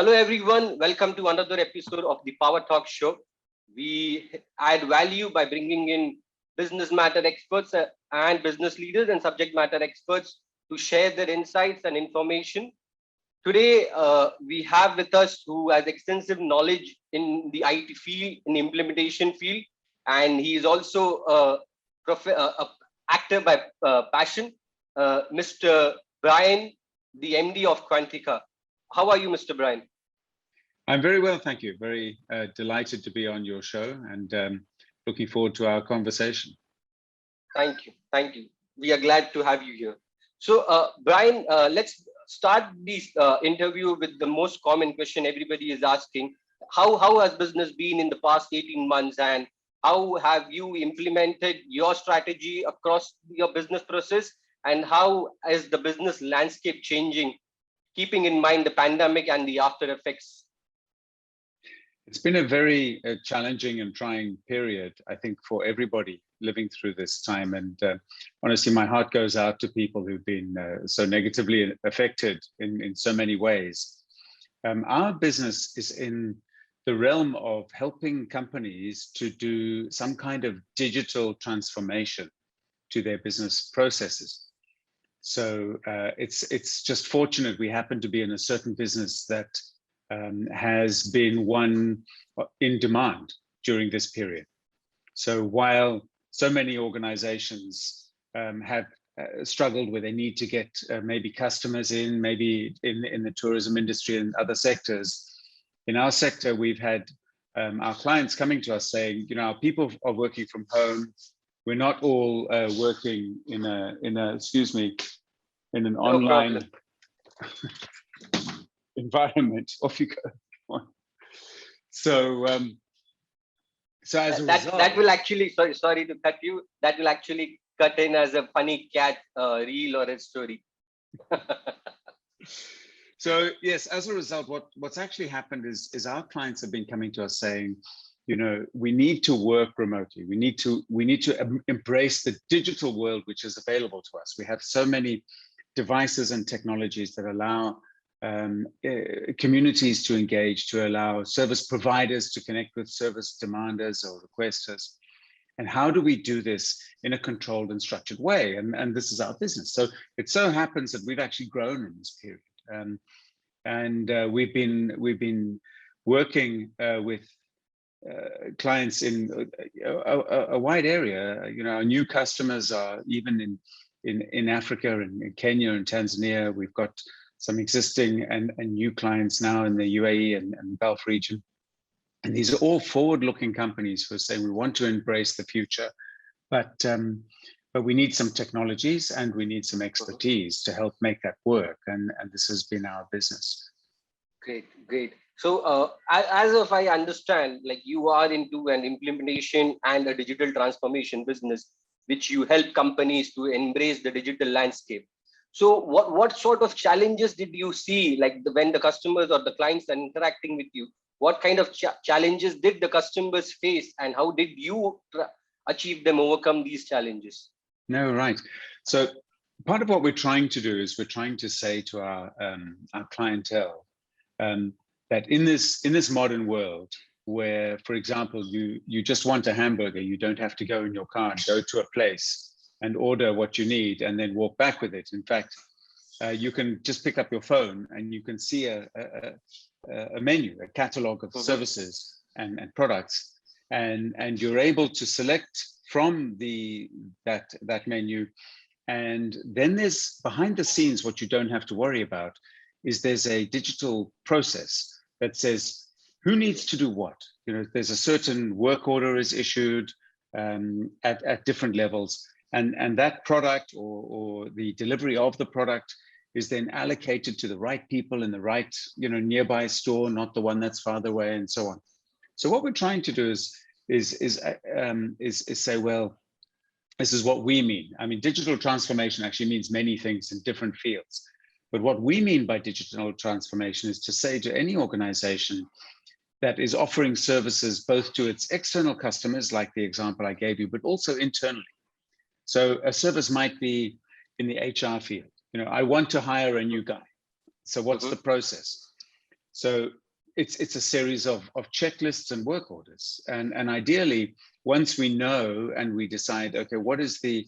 Hello everyone, welcome to another episode of the PowerTalk SHOW. We add value by bringing in business matter experts and business leaders and subject matter experts to share their insights and information. Today, we have with us who has extensive knowledge in the IT field, in the implementation field, and he is also a actor by passion, Mr. Bryan, the MD of Quintica. How are you, Mr. Bryan? I'm very well, thank you. Very delighted to be on your show and looking forward to our conversation. Thank you. Thank you. We are glad to have you here. So, Bryan, let's start this interview with the most common question everybody is asking. How has business been in the past 18 months, and how have you implemented your strategy across your business process, and how is the business landscape changing, keeping in mind the pandemic and the after effects? It's been a very challenging and trying period, I think, for everybody living through this time. And honestly, my heart goes out to people who've been so negatively affected in so many ways. Our business is in the realm of helping companies to do some kind of digital transformation to their business processes. So it's just fortunate we happen to be in a certain business that has been one in demand during this period. So while so many organizations have struggled where they need to get maybe customers in, maybe in the tourism industry and other sectors, in our sector, we've had our clients coming to us saying, you know, our people are working from home. We're not all working in an online environment. Off you go. So as a result, that will actually, sorry to cut you, that will actually cut in as a funny cat reel or a story. So yes, as a result, what's actually happened is our clients have been coming to us saying, you know, we need to work remotely. We need to embrace the digital world which is available to us. We have so many devices and technologies that allow communities to engage, to allow service providers to connect with service demanders or requesters. And how do we do this in a controlled and structured way? And this is our business. So it so happens that we've actually grown in this period. We've been working with clients in a wide area. You know, our new customers are even in Africa and in Kenya and Tanzania. We've got some existing and new clients now in the UAE and Gulf region. And these are all forward-looking companies who are saying we want to embrace the future, but we need some technologies and we need some expertise to help make that work. And this has been our business. Great. So as of I understand, like you are into an implementation and a digital transformation business, which you help companies to embrace the digital landscape. So what sort of challenges did you see, like when the customers or the clients are interacting with you? What kind of challenges did the customers face, and how did you achieve them, overcome these challenges? No, right. So part of what we're trying to do is we're trying to say to our clientele that in this modern world, where, for example, you just want a hamburger, you don't have to go in your car and go to a place and order what you need and then walk back with it. In fact, you can just pick up your phone and you can see a menu, a catalog of services and products, and you're able to select from that menu. And then there's behind the scenes, what you don't have to worry about is there's a digital process that says who needs to do what. You know, there's a certain work order is issued at different levels. And that product or the delivery of the product is then allocated to the right people in the right, you know, nearby store, not the one that's farther away, and so on. So what we're trying to do is say, well, this is what we mean. I mean, digital transformation actually means many things in different fields. But what we mean by digital transformation is to say to any organization that is offering services both to its external customers, like the example I gave you, but also internally. So a service might be in the HR field. You know, I want to hire a new guy. So what's the process? So it's a series of checklists and work orders. And ideally, once we know and we decide, okay, what is the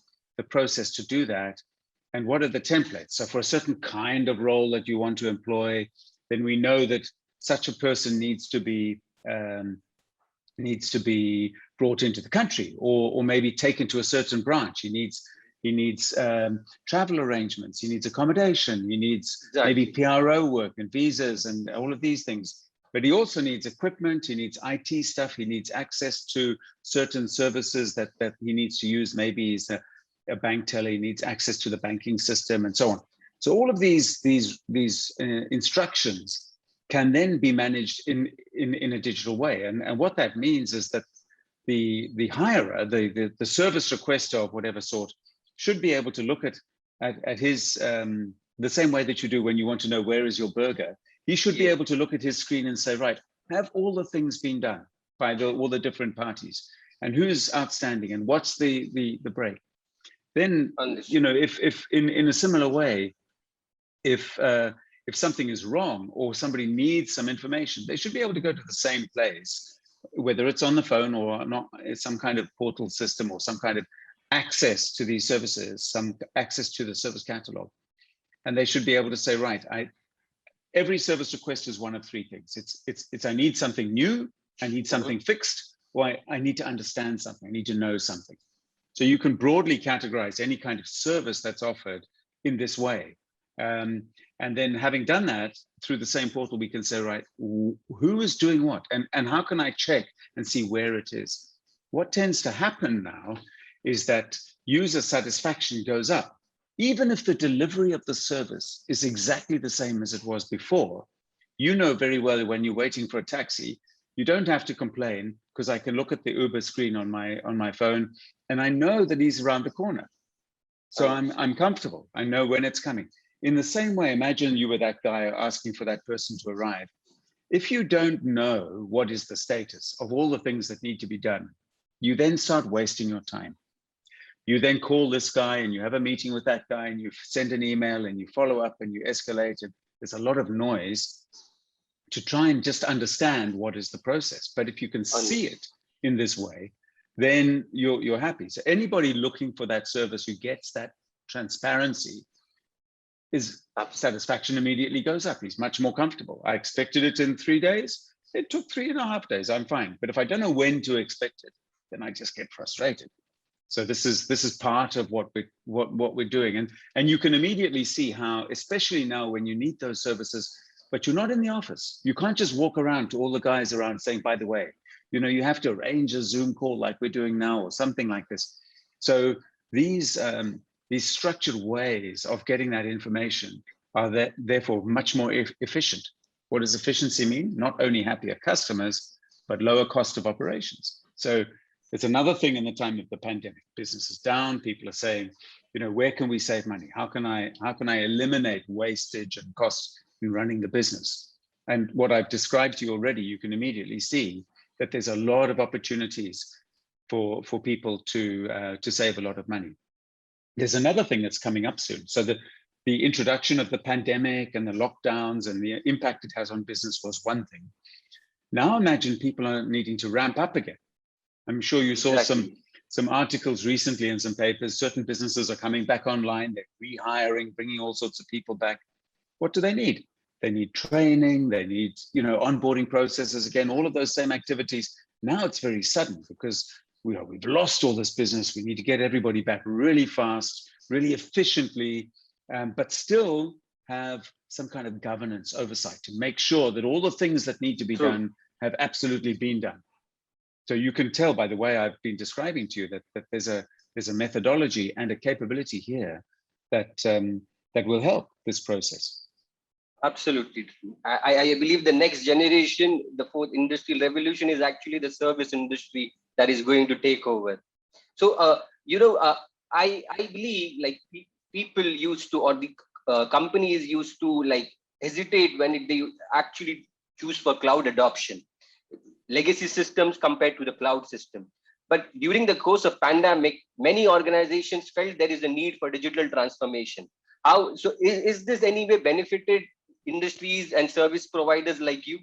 process to do that? And what are the templates? So for a certain kind of role that you want to employ, then we know that such a person needs to be brought into the country, or maybe taken to a certain branch. He needs travel arrangements. He needs accommodation. He needs maybe PRO work and visas and all of these things. But he also needs equipment. He needs IT stuff. He needs access to certain services that he needs to use. Maybe he's a bank teller. He needs access to the banking system and so on. So all of these instructions can then be managed in a digital way. And what that means is that the hirer, the service requester of whatever sort, should be able to look at his, the same way that you do when you want to know where is your burger. He should be able to look at his screen and say, right, have all the things been done by all the different parties, and who's outstanding, and what's the break. Then, you know, if in a similar way, if something is wrong or somebody needs some information, they should be able to go to the same place, whether it's on the phone or not, it's some kind of portal system or some kind of access to these services, some access to the service catalog. And they should be able to say, right, every service request is one of three things. It's I need something new, I need something fixed, or I need to understand something, I need to know something. So you can broadly categorize any kind of service that's offered in this way. And then having done that through the same portal, we can say, right, who is doing what? And how can I check and see where it is? What tends to happen now is that user satisfaction goes up. Even if the delivery of the service is exactly the same as it was before, you know very well when you're waiting for a taxi, you don't have to complain because I can look at the Uber screen on my phone and I know that he's around the corner. So I'm comfortable. I know when it's coming. In the same way, imagine you were that guy asking for that person to arrive. If you don't know what is the status of all the things that need to be done, you then start wasting your time. You then call this guy and you have a meeting with that guy and you send an email and you follow up and you escalate. And there's a lot of noise to try and just understand what is the process. But if you can see it in this way, then you're happy. So anybody looking for that service who gets that transparency, his satisfaction immediately goes up. He's much more comfortable. I expected it in 3 days. It took 3.5 days. I'm fine. But if I don't know when to expect it, then I just get frustrated. So this is part of what we're doing, and you can immediately see how, especially now when you need those services, but you're not in the office. You can't just walk around to all the guys around saying, by the way, you know, you have to arrange a Zoom call like we're doing now or something like this. So these structured ways of getting that information are therefore much more efficient. What does efficiency mean? Not only happier customers, but lower cost of operations. So it's another thing in the time of the pandemic. Business is down. People are saying, you know, where can we save money? How can I eliminate wastage and costs in running the business? And what I've described to you already, you can immediately see that there's a lot of opportunities for people to save a lot of money. There's another thing that's coming up soon. So the introduction of the pandemic and the lockdowns and the impact it has on business was one thing. Now imagine people are needing to ramp up again. I'm sure you saw some articles recently in some papers. Certain businesses are coming back online. They're rehiring, bringing all sorts of people back. What do they need? They need training. They need, you know, onboarding processes. Again, all of those same activities. Now it's very sudden because we've lost all this business. We need to get everybody back really fast, really efficiently, but still have some kind of governance oversight to make sure that all the things that need to be done have absolutely been done. So you can tell by the way I've been describing to you that there's a methodology and a capability here that will help this process. Absolutely true. I believe the next generation, the fourth industrial revolution, is actually the service industry that is going to take over. So, you know, I believe like people used to, or the companies used to like hesitate when they actually choose for cloud adoption. Legacy systems compared to the cloud system. But during the course of pandemic, many organizations felt there is a need for digital transformation. How so? Is this anyway benefited industries and service providers like you,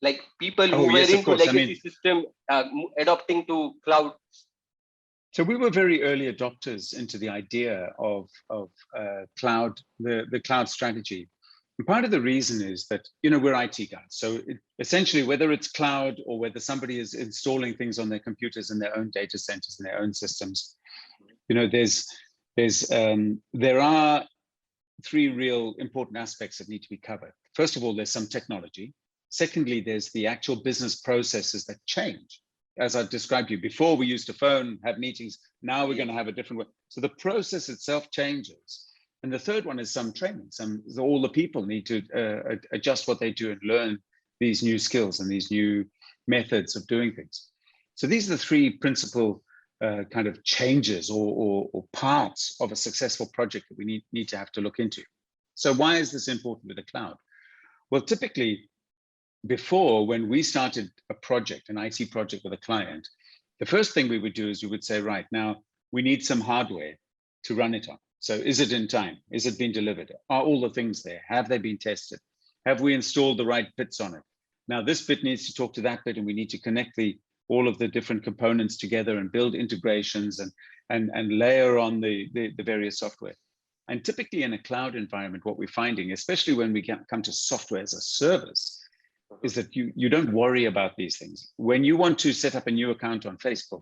like people who Oh, were yes, of into course. I legacy mean, system adopting to cloud? so we were very early adopters into the idea of cloud, the cloud strategy. And part of the reason is that, we're IT guys. So essentially, whether it's cloud or whether somebody is installing things on their computers in their own data centers, in their own systems, there are three real important aspects that need to be covered. First of all, there's some technology. Secondly, there's the actual business processes that change. As I described to you before, we used to phone, have meetings. Now we're going to have a different way. So the process itself changes. And the third one is some training. All the people need to adjust what they do and learn these new skills and these new methods of doing things. So these are the three principal kind of changes or parts of a successful project that we need to have to look into. So why is this important with the cloud? Well, typically, before, when we started a project, an IT project with a client, the first thing we would do is we would say, right, now we need some hardware to run it on. So is it in time? Is it being delivered? Are all the things there? Have they been tested? Have we installed the right bits on it? Now this bit needs to talk to that bit, and we need to connect all of the different components together and build integrations and layer on the various software. And typically in a cloud environment, what we're finding, especially when we come to software as a service, is that you don't worry about these things. When you want to set up a new account on Facebook,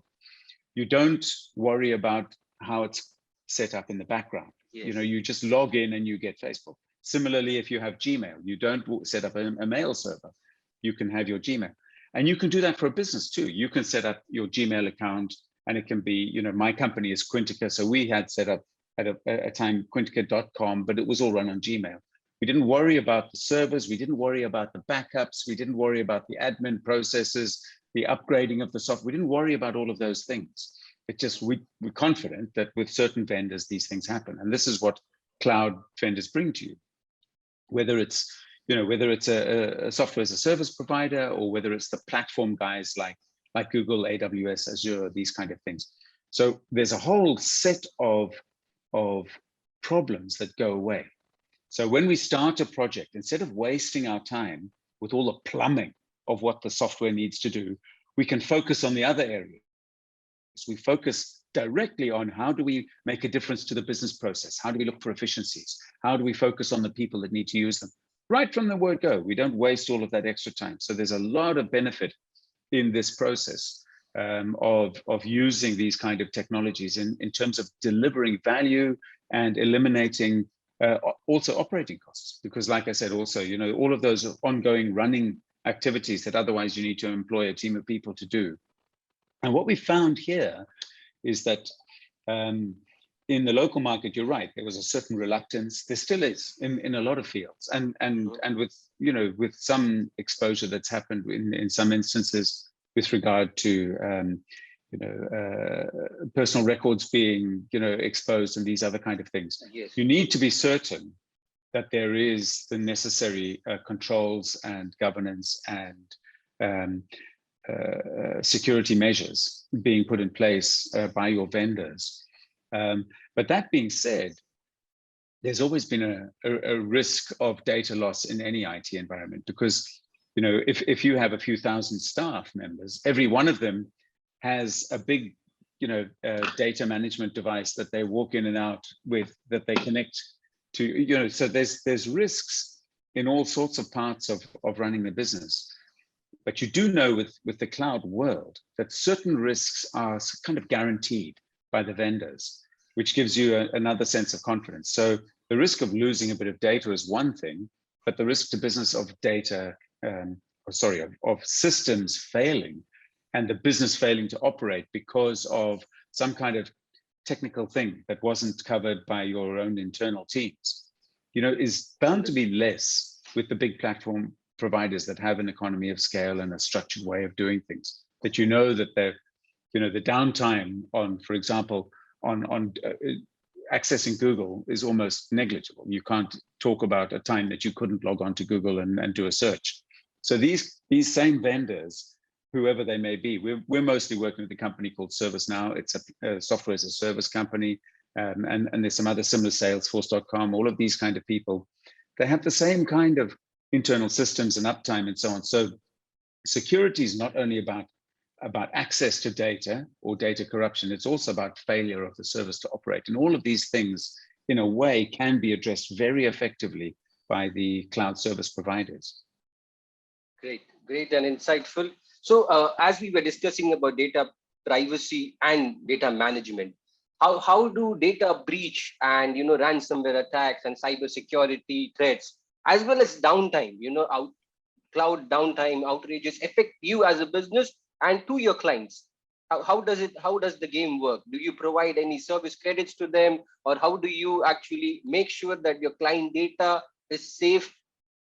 you don't worry about how it's set up in the background. Yes. You just log in and you get Facebook. Similarly, if you have Gmail, you don't set up a mail server. You can have your Gmail. And you can do that for a business too. You can set up your Gmail account, and it can be, my company is Quintica. So we had set up at a time Quintica.com, but it was all run on Gmail. We didn't worry about the servers. We didn't worry about the backups. We didn't worry about the admin processes, the upgrading of the software. We didn't worry about all of those things. It just, we're confident that with certain vendors, these things happen. And this is what cloud vendors bring to you. Whether it's, whether it's a software as a service provider, or whether it's the platform guys like Google, AWS, Azure, these kind of things. So there's a whole set of problems that go away. So when we start a project, instead of wasting our time with all the plumbing of what the software needs to do, we can focus on the other areas. We focus directly on how do we make a difference to the business process? How do we look for efficiencies? How do we focus on the people that need to use them? Right from the word go, we don't waste all of that extra time. So there's a lot of benefit in this process of using these kind of technologies in terms of delivering value and eliminating also operating costs. Because like I said, also, all of those ongoing running activities that otherwise you need to employ a team of people to do. And what we found here is that in the local market, you're right, there was a certain reluctance. There still is in a lot of fields, and with with some exposure that's happened in some instances with regard to personal records being exposed and these other kind of things. Yes. You need to be certain that there is the necessary controls and governance and security measures being put in place by your vendors. But that being said, there's always been a risk of data loss in any IT environment, because if you have a few thousand staff members, every one of them has a big data management device that they walk in and out with, that they connect to. So there's risks in all sorts of parts of running the business. But you do know with the cloud world that certain risks are kind of guaranteed by the vendors, which gives you another sense of confidence. So the risk of losing a bit of data is one thing, but the risk to business of data, of systems failing and the business failing to operate because of some kind of technical thing that wasn't covered by your own internal teams, is bound to be less with the big platform providers that have an economy of scale and a structured way of doing things, that that they're, the downtime on, for example, on accessing Google is almost negligible. You can't talk about a time that you couldn't log on to Google and do a search. So these same vendors, whoever they may be, we're mostly working with a company called ServiceNow. It's a software as a service company, and there's some other similar, Salesforce.com, all of these kind of people. they have the same kind of internal systems and uptime and so on. So security is not only about access to data or data corruption, it's also about failure of the service to operate. And all of these things, in a way, can be addressed very effectively by the cloud service providers. Great and insightful. So as we were discussing about data privacy and data management, how do data breach and ransomware attacks and cyber security threats, as well as downtime, cloud downtime outrages affect you as a business and to your clients? How does the game work? Do you provide any service credits to them, or how do you actually make sure that your client data is safe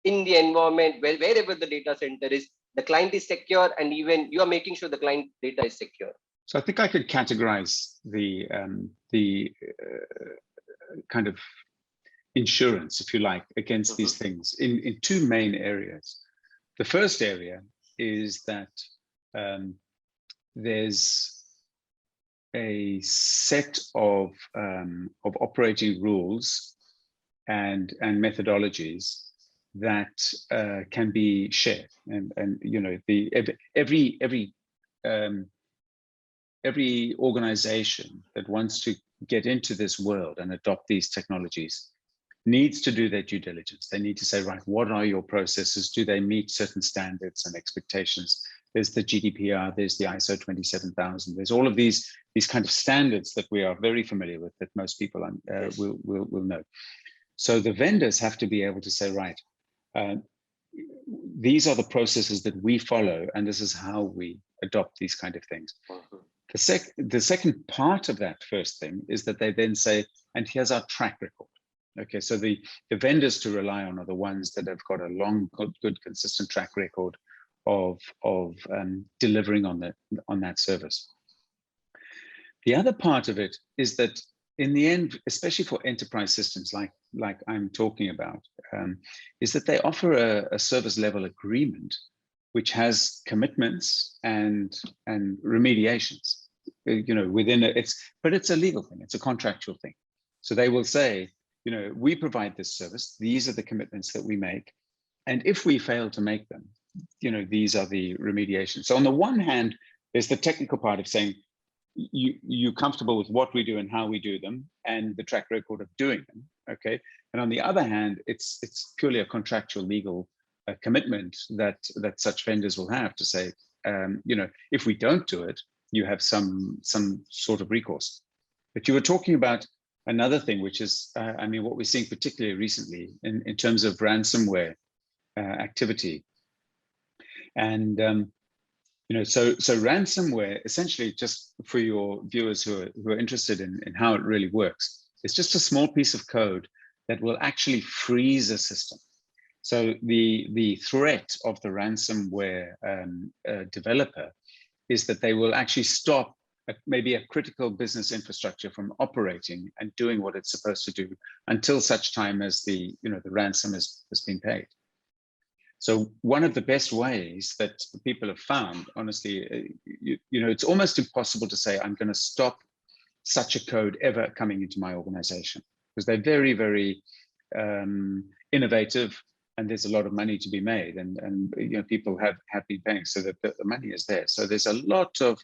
in the environment wherever the data center is, the client is secure, and even you are making sure the client data is secure? So I think I could categorize the kind of insurance, if you like, against these things in two main areas. The first area is that there's a set of operating rules and methodologies that can be shared, and every organization that wants to get into this world and adopt these technologies needs to do their due diligence. They need to say, right, what are your processes? Do they meet certain standards and expectations? There's the GDPR, there's the ISO 27000, there's all of these kind of standards that we are very familiar with, that most people will know. So the vendors have to be able to say, right, these are the processes that we follow, and this is how we adopt these kind of things. The second part of that first thing is that they then say, and here's our track record. Okay, so the vendors to rely on are the ones that have got a long, good, consistent track record of delivering on that service. The other part of it is that in the end, especially for enterprise systems like I'm talking about, is that they offer a service level agreement which has commitments and remediations, within it. But it's a legal thing, it's a contractual thing. So they will say, we provide this service, these are the commitments that we make, and if we fail to make them, these are the remediations. So on the one hand, there's the technical part of saying, you're comfortable with what we do and how we do them and the track record of doing them, okay? And on the other hand, it's purely a contractual legal commitment that such vendors will have to say, if we don't do it, you have some sort of recourse. But you were talking about another thing, which is, what we're seeing particularly recently in terms of ransomware activity. And so ransomware, essentially, just for your viewers who are interested in how it really works, it's just a small piece of code that will actually freeze a system. So the threat of the ransomware developer is that they will actually stop maybe a critical business infrastructure from operating and doing what it's supposed to do until such time as the ransom has been paid. So one of the best ways that people have found, honestly, it's almost impossible to say, I'm going to stop such a code ever coming into my organization, because they're very, very innovative, and there's a lot of money to be made, and people have been paying, so that the money is there. So there's a lot of,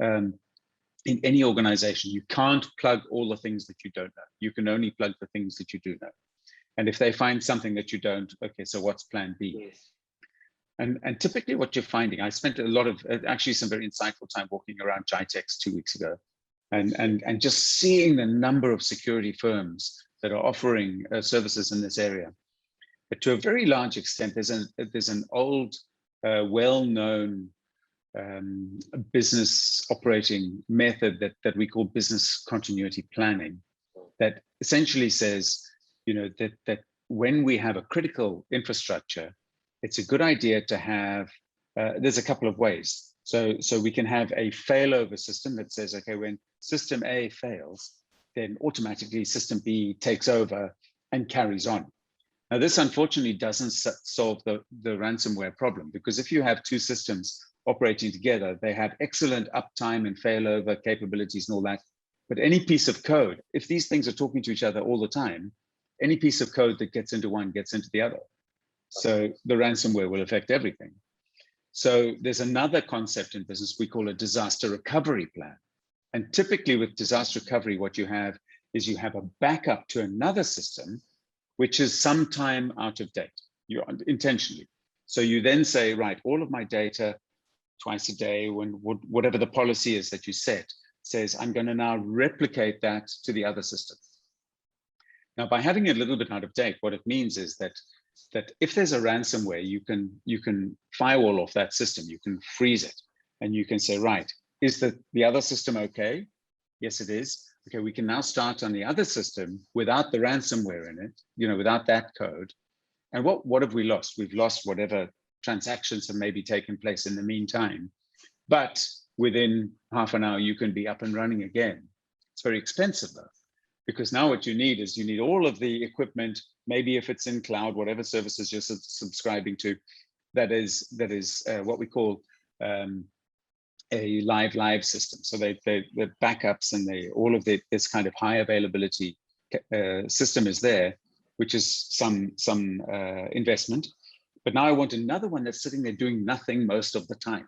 in any organization, you can't plug all the things that you don't know. You can only plug the things that you do know. And if they find something that you don't, okay, so what's plan B? Yes. And typically what you're finding, I spent a lot of, actually some very insightful time walking around GITEX 2 weeks ago, and just seeing the number of security firms that are offering services in this area. But to a very large extent, there's an old, well-known business operating method that we call business continuity planning, that essentially says, that when we have a critical infrastructure, it's a good idea to have, there's a couple of ways. So we can have a failover system that says, okay, when system A fails, then automatically system B takes over and carries on. Now, this unfortunately doesn't solve the ransomware problem, because if you have two systems operating together, they have excellent uptime and failover capabilities and all that. But any piece of code, if these things are talking to each other all the time, any piece of code that gets into one gets into the other. So the ransomware will affect everything. So there's another concept in business we call a disaster recovery plan. And typically with disaster recovery, what you have is you have a backup to another system, which is sometime out of date, intentionally. So you then say, right, all of my data twice a day, whatever the policy is that you set, says, I'm going to now replicate that to the other system. Now, by having it a little bit out of date, what it means is that if there's a ransomware, you can firewall off that system, you can freeze it, and you can say, right, is the other system okay? Yes, it is. Okay, we can now start on the other system without the ransomware in it, without that code. And what have we lost? We've lost whatever transactions have maybe taken place in the meantime. But within half an hour, you can be up and running again. It's very expensive though, because now what you need is all of the equipment, maybe if it's in cloud, whatever services you're subscribing to, that is what we call a live system. So the backups and all of this kind of high availability system is there, which is some investment. But now I want another one that's sitting there doing nothing most of the time.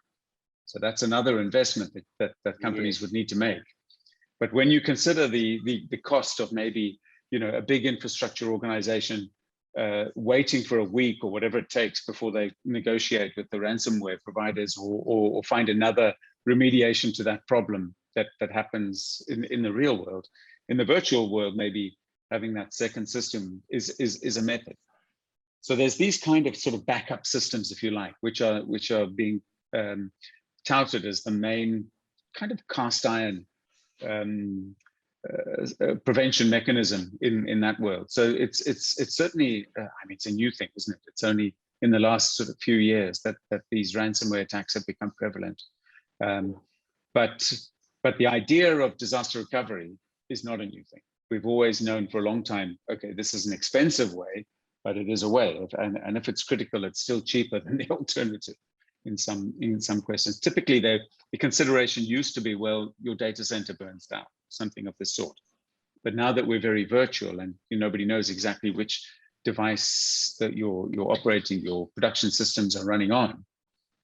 So that's another investment that companies would need to make. But when you consider the cost of maybe a big infrastructure organization waiting for a week or whatever it takes before they negotiate with the ransomware providers or find another remediation to that problem that happens in the real world, in the virtual world, maybe having that second system is a method. So there's these kind of sort of backup systems, if you like, which are being touted as the main kind of cast iron prevention mechanism in that world. So it's certainly, I mean, it's a new thing, isn't it? It's only in the last sort of few years that these ransomware attacks have become prevalent. But the idea of disaster recovery is not a new thing. We've always known for a long time, okay, this is an expensive way, but it is a way. And if it's critical, it's still cheaper than the alternative in some questions. Typically, the consideration used to be, well, your data center burns down, something of this sort. But now that we're very virtual and nobody knows exactly which device that you're operating, your production systems are running on,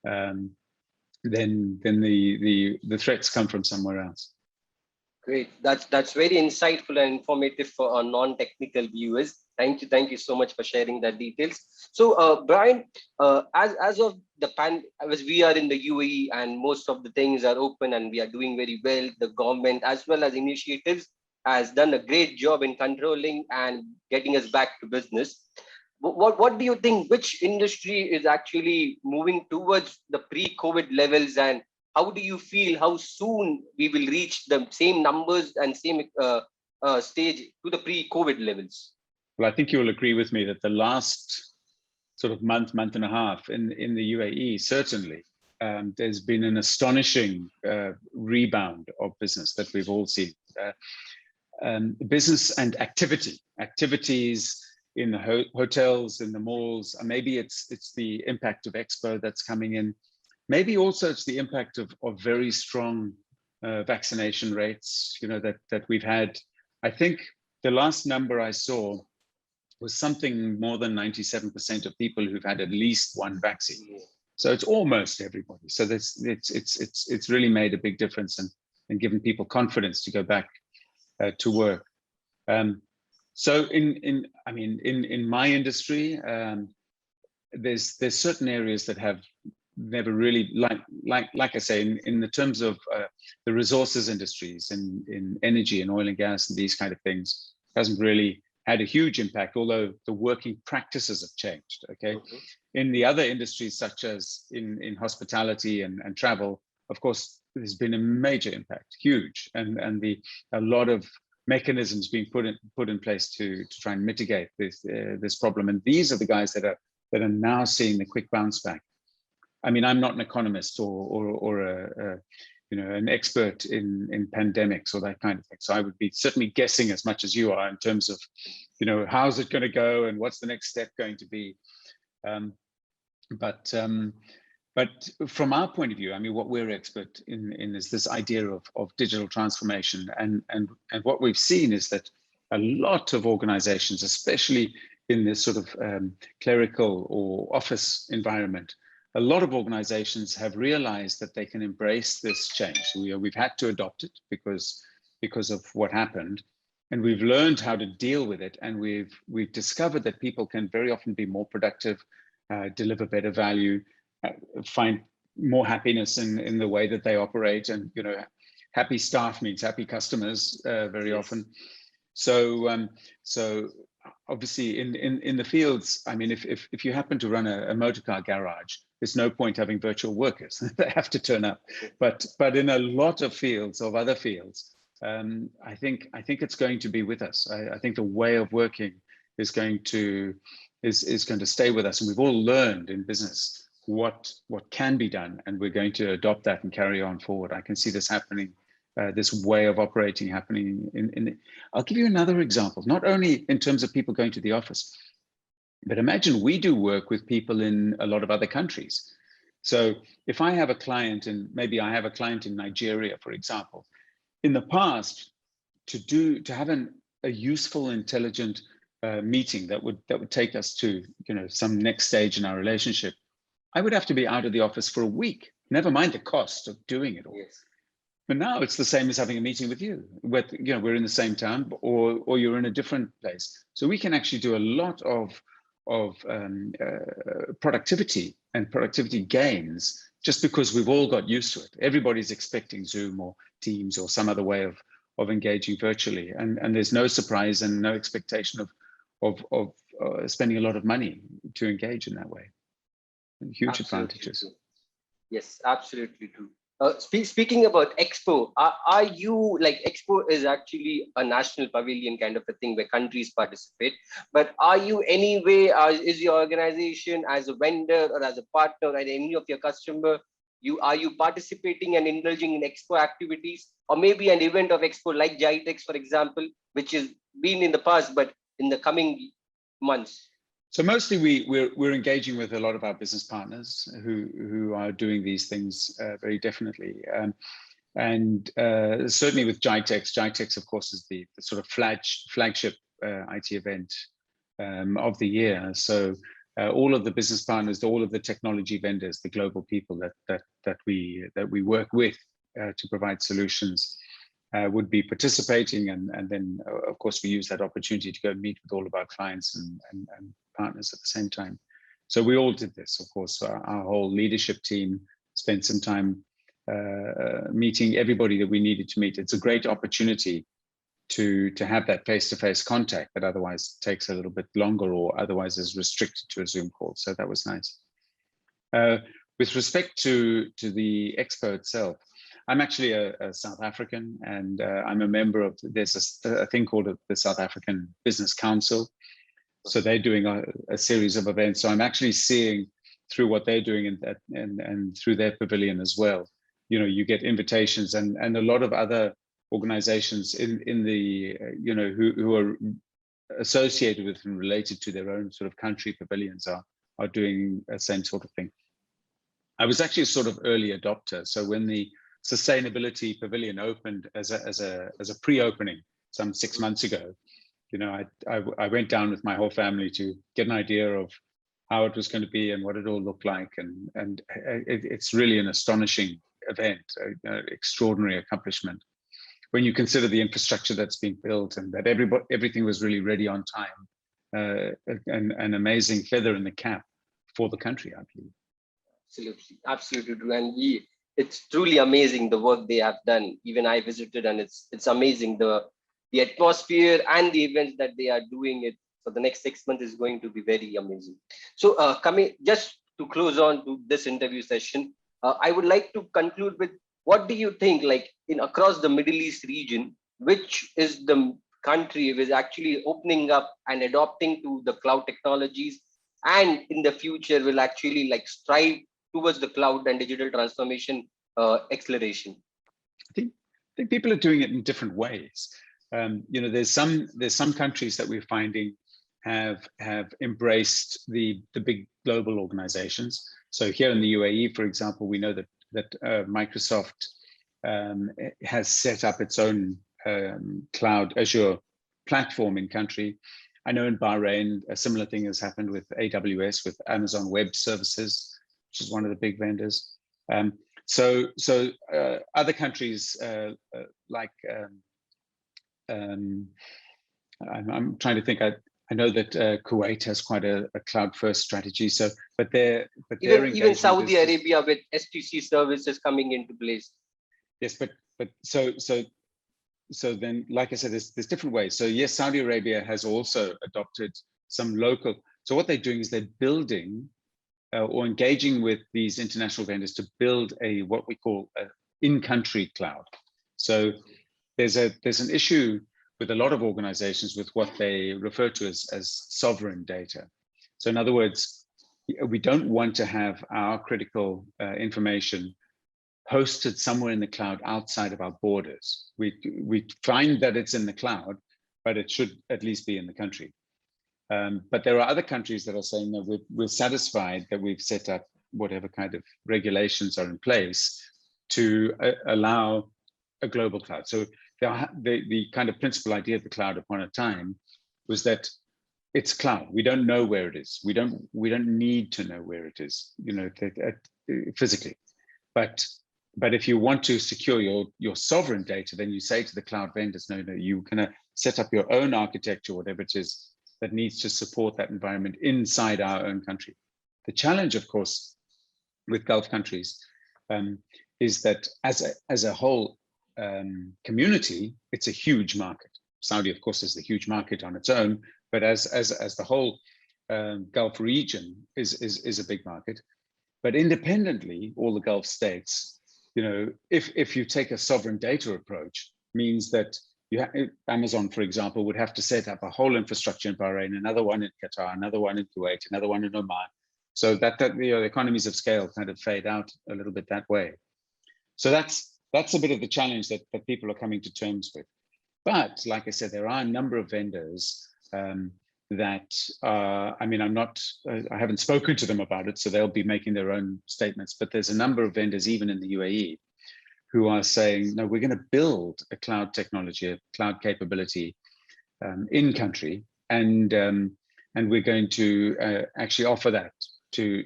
then the threats come from somewhere else. Great. That's very insightful and informative for our non-technical viewers. Thank you so much for sharing that details. So, Bryan, as of the as we are in the UAE and most of the things are open and we are doing very well, the government as well as initiatives has done a great job in controlling and getting us back to business. What do you think? Which industry is actually moving towards the pre-COVID levels, and how do you feel how soon we will reach the same numbers and same stage to the pre-COVID levels? Well, I think you'll agree with me that the last sort of month and a half in the UAE, certainly, there's been an astonishing rebound of business that we've all seen. Business and activities in the hotels, in the malls, and maybe it's the impact of Expo that's coming in. Maybe also it's the impact of very strong vaccination rates, that we've had. I think the last number I saw was something more than 97% of people who've had at least one vaccine. So it's almost everybody. So it's really made a big difference and given people confidence to go back to work. So in my industry, there's certain areas that have never really, like I say, in the terms of the resources industries in energy and oil and gas and these kind of things, hasn't really had a huge impact, although the working practices have changed. Okay, in the other industries, such as in hospitality and travel, of course, there's been a major impact, huge, and a lot of mechanisms being put in place to try and mitigate this problem. And these are the guys that are now seeing the quick bounce back. I mean, I'm not an economist or an expert in pandemics or that kind of thing. So I would be certainly guessing as much as you are in terms of, how's it going to go and what's the next step going to be. But from our point of view, I mean, what we're expert in is this idea of digital transformation. And what we've seen is that a lot of organizations, especially in this sort of clerical or office environment, a lot of organizations have realized that they can embrace this change. We've had to adopt it because of what happened, and we've learned how to deal with it. And we've discovered that people can very often be more productive, deliver better value, find more happiness in the way that they operate. And happy staff means happy customers very often. So obviously in the fields, I mean, if you happen to run a motor car garage, there's no point having virtual workers. They have to turn up. But in a lot of fields, of other fields, I think it's going to be with us. I think the way of working is going to stay with us, and we've all learned in business what can be done, and we're going to adopt that and carry on forward. I can see this happening. This way of operating happening I'll give you another example, not only in terms of people going to the office, but imagine we do work with people in a lot of other countries. So if I have a client, and maybe I have a client in Nigeria, for example, in the past, to have a useful, intelligent meeting that would take us to some next stage in our relationship, I would have to be out of the office for a week, never mind the cost of doing it all. Yes. But now it's the same as having a meeting with you. We're in the same town, or you're in a different place. So we can actually do a lot of productivity and productivity gains just because we've all got used to it. Everybody's expecting Zoom or Teams or some other way of engaging virtually, and there's no surprise and no expectation of spending a lot of money to engage in that way. Huge advantages. True. Yes, absolutely true. Speaking about Expo, are you, like, Expo is actually a national pavilion kind of a thing where countries participate, but are you anyway, is your organization as a vendor or as a partner at any of your customer, are you participating and indulging in Expo activities, or maybe an event of Expo like GITEX, for example, which has been in the past, but in the coming months? So mostly we're engaging with a lot of our business partners who are doing these things very definitely, and certainly with GITEX. GITEX, of course, is the sort of flagship IT event of the year. So all of the business partners, all of the technology vendors, the global people that we work with to provide solutions would be participating, and then of course we use that opportunity to go meet with all of our clients and partners at the same time. So we all did this, of course. Our whole leadership team spent some time meeting everybody that we needed to meet. It's a great opportunity to have that face-to-face contact that otherwise takes a little bit longer or otherwise is restricted to a Zoom call. So that was nice. With respect to the expo itself, I'm actually a South African, and I'm a member of, there's a thing called the South African Business Council. So they're doing a series of events. So I'm actually seeing through what they're doing and through their pavilion as well. You get invitations, and a lot of other organizations in the who are associated with and related to their own sort of country pavilions are doing the same sort of thing. I was actually a sort of early adopter. So when the sustainability pavilion opened as a pre-opening some 6 months ago, I went down with my whole family to get an idea of how it was going to be and what it all looked like, and it's really an astonishing event, extraordinary accomplishment when you consider the infrastructure that's been built and that everything was really ready on time. An amazing feather in the cap for the country, I believe. Absolutely true. And it's truly amazing the work they have done. Even I visited, and it's amazing the atmosphere and the events that they are doing it for the next 6 months is going to be very amazing. So coming just to close on to this interview session, I would like to conclude with, what do you think, like across the Middle East region, which is the country which is actually opening up and adopting to the cloud technologies, and in the future will actually like strive towards the cloud and digital transformation acceleration? I think people are doing it in different ways. There's some countries that we're finding have embraced the big global organizations. So here in the UAE, for example, we know that Microsoft has set up its own cloud Azure platform in country. I know in Bahrain, a similar thing has happened with AWS, with Amazon Web Services, which is one of the big vendors. So other countries like, I'm trying to think, I know that Kuwait has quite a cloud-first strategy. So, but even Saudi Arabia with STC services coming into place. Yes, but so then, like I said, there's different ways. So yes, Saudi Arabia has also adopted some local. So what they're doing is they're building or engaging with these international vendors to build what we call an in-country cloud. So there's an issue with a lot of organizations with what they refer to as sovereign data. So in other words, we don't want to have our critical information hosted somewhere in the cloud outside of our borders. We find that it's in the cloud, but it should at least be in the country. But there are other countries that are saying that we're satisfied that we've set up whatever kind of regulations are in place to allow a global cloud. So the kind of principal idea of the cloud upon a time was that it's cloud. We don't know where it is. We don't need to know where it is, physically. But if you want to secure your sovereign data, then you say to the cloud vendors, no, you can set up your own architecture, whatever it is that needs to support that environment inside our own country. The challenge, of course, with Gulf countries is that as a whole community, it's a huge market. Saudi, of course, is the huge market on its own, but as the whole Gulf region is a big market. But independently, all the Gulf states, if you take a sovereign data approach, means that Amazon, for example, would have to set up a whole infrastructure in Bahrain, another one in Qatar, another one in Kuwait, another one in Oman. So that the economies of scale kind of fade out a little bit that way. So that's a bit of the challenge that people are coming to terms with. But like I said, there are a number of vendors that I haven't spoken to them about it, so they'll be making their own statements. But there's a number of vendors, even in the UAE, who are saying, no, we're going to build a cloud technology, a cloud capability in country, and we're going to actually offer that to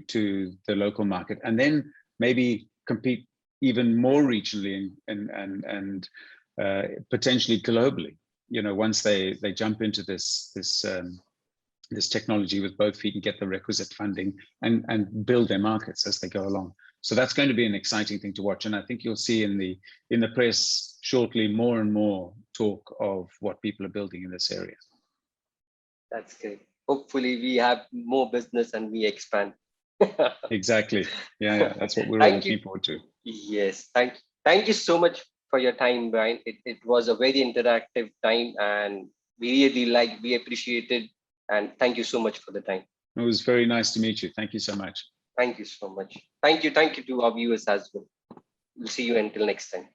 the local market, and then maybe compete even more regionally and potentially globally. Once they jump into this technology with both feet and get the requisite funding and build their markets as they go along. So that's going to be an exciting thing to watch, and I think you'll see in the press shortly more and more talk of what people are building in this area. That's great. Hopefully, we have more business and we expand. Exactly. Yeah, that's what we're all looking forward to. Yes, thank you so much for your time, Bryan. It was a very interactive time, and we appreciate it. And thank you so much for the time. It was very nice to meet you. Thank you so much. Thank you so much. Thank you to our viewers as well. We'll see you until next time.